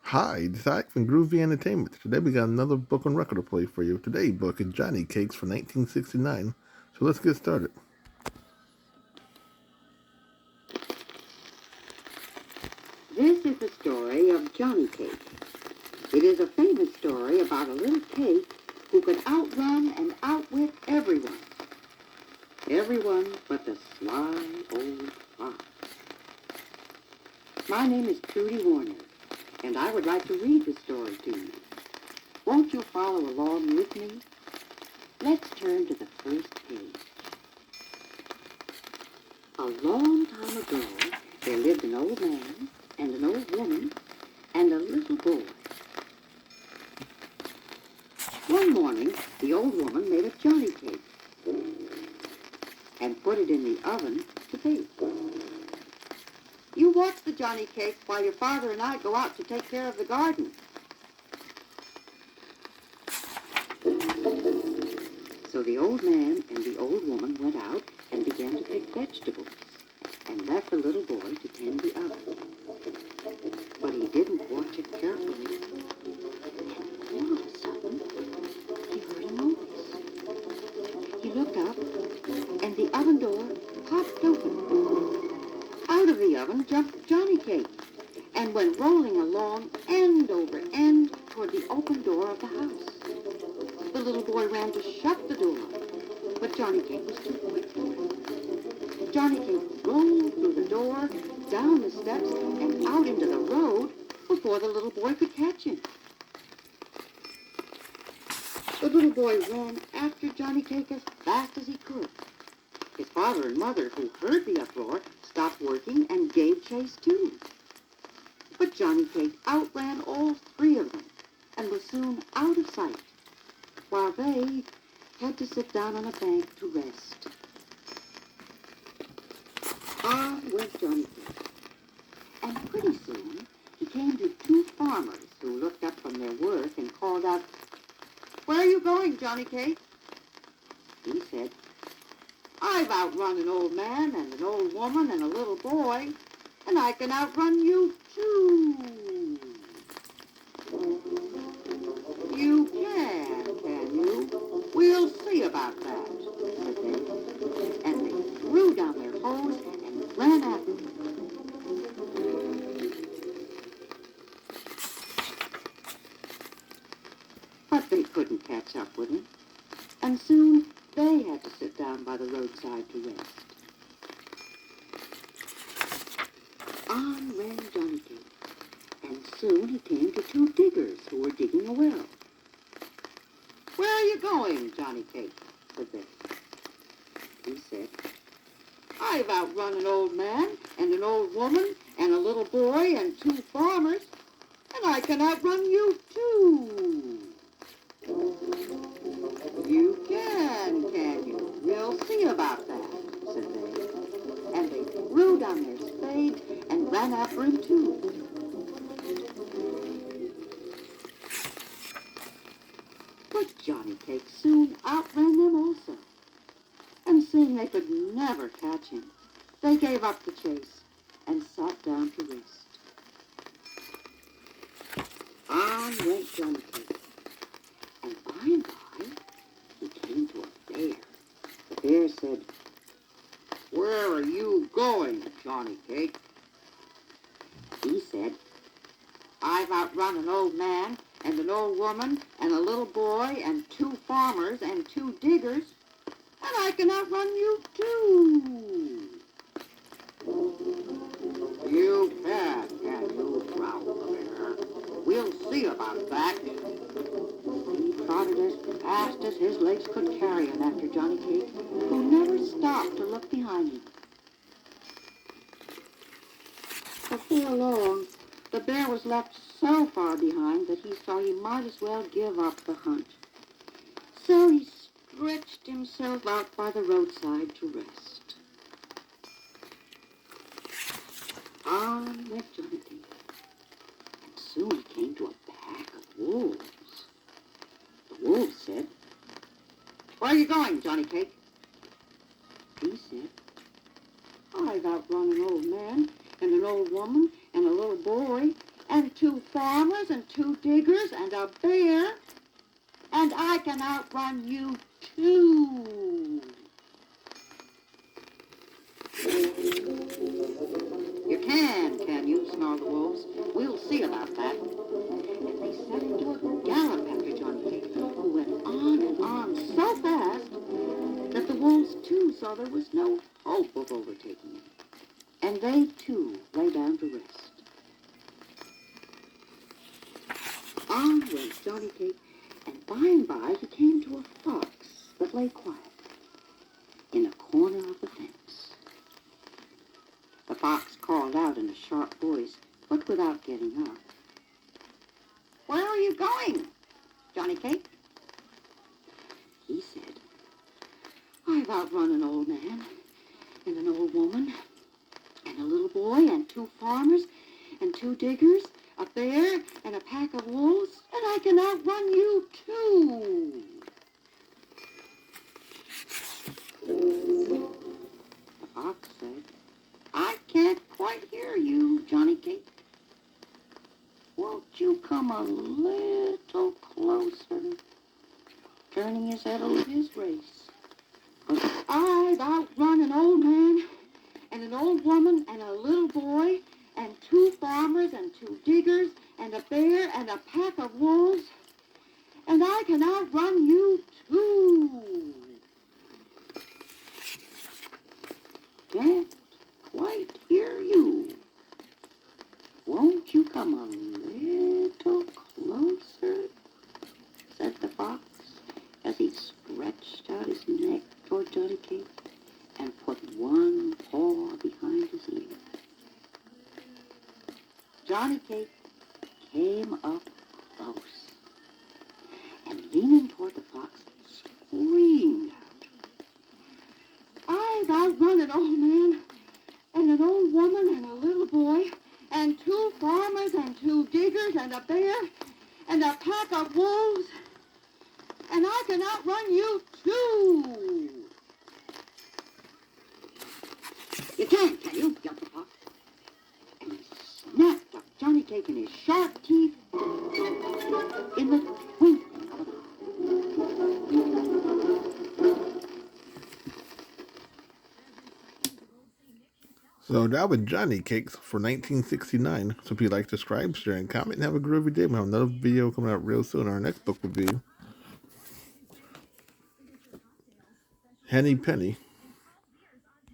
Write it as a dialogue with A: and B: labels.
A: Hi, this is Ike from Groovy Entertainment. Today we got another book on record to play for you. Today's book is Johnny Cakes from 1969. So let's get started.
B: This is the story of Johnny Cake. It is a famous story about a little cake who could outrun and outwit everyone. Everyone but the sly old fox. My name is Trudy Warner, and I would like to read the story to you. Won't you follow along with me? Let's turn to the first page. A long time ago, there lived an old man and an old woman and a little boy. One morning, the old woman made a Johnny cake and put it in the oven to bake. You watch the Johnny cake while your father and I go out to take care of the garden. So the old man and the old woman went out and began to pick vegetables and left the little boy to tend the oven. But he didn't watch it carefully. And all of a sudden, he heard a noise. He looked up, and the oven door popped open. Out of the oven jumped Johnny Cake and went rolling along end over end toward the open door of the house. The little boy ran to shut the door, but Johnny Cake was too quick for him. Johnny Cake rolled through the door, down the steps, and out into the road before the little boy could catch him. The little boy ran after Johnny Cake as fast as he could. His father and mother, who heard the uproar, stopped working and gave chase too. But Johnny Cake outran all three of them and was soon out of sight, while they had to sit down on a bank to rest. On went Johnny Cake, and pretty soon he came to two farmers who looked up from their work and called out, "Where are you going, Johnny Cake?" He said, "I've outrun an old man and an old woman and a little boy, and I can outrun you too." "You can you? We'll see about that," said they. And they threw down their hoes and ran after him. But they couldn't catch up with him, and soon they had to sit down by the roadside to rest. On ran Johnny Cake, and soon he came to two diggers who were digging a well. "Where are you going, Johnny Cake?" said they. He said, "I've outrun an old man and an old woman and a little boy and two farmers, and I can outrun you too." "You can you? We'll see about that," said they. And they threw down their spades and ran after him too. But Johnny Cake soon outran them also. And seeing they could never catch him, they gave up the chase and sat down to rest. On went Johnny Cake, and by and by he came to a bear. The bear said, "Where are you going, Johnny Cake?" He said, "I've outrun an old man and an old woman and a little boy and two farmers and two diggers, and I can outrun you too." "You can you?" growled the bear. "We'll see about that." He trotted as fast as his legs could carry him after Johnny Cake, who never stopped to look behind him. Before long, the bear was left so far behind that he saw he might as well give up the hunt. So he stretched himself out by the roadside to rest. On went Johnny Cake, and soon he came to a pack of wolves. The wolves said, "Where are you going, Johnny Cake?" He said, "I've outrun an old man and an old woman and a little boy and and 2 farmers and 2 diggers and a bear, and I can outrun you too. You can you? Snarled the wolves. We'll see about that. And they set into a gallop after Johnny Cake, who went on and on so fast that the wolves too saw there was no hope of overtaking him. And they too lay down to rest. On went Johnny Cake, and by he came to a fox that lay quiet in a corner of the fence. The fox called out in a sharp voice, but without getting up. "Where are you going, Johnny Cake?" He said, "I've outrun an old man and an old woman and a little boy and 2 farmers and 2 diggers, a bear and a pack of wolves, and I can outrun you too." The fox said, "I can't quite hear you, Johnny Cake. Won't you come a little closer?" Turning his head over his race. "I've outrun an old man and an old woman and a little boy and 2 farmers and 2 diggers and a bear and a pack of wolves, and I can outrun you too." "Can't quite hear you. Won't you come a little closer?" said the fox as he stretched out his neck toward Johnny Cake and put one paw behind his ear. Johnny Cake came up close and, leaning toward the fox, screamed out, "I've outrun an old man and an old woman and a little boy and 2 farmers and 2 diggers and a bear and a pack of wolves, and I can outrun you too." "You can you?" yelled the fox. And he snapped up Johnny Cake in his sharp teeth in the twinkling of an
A: So that was Johnny Cakes for 1969. So if you like, subscribe, share, and comment, and have a groovy day. We'll have another video coming out real soon. Our next book review, Henny Penny.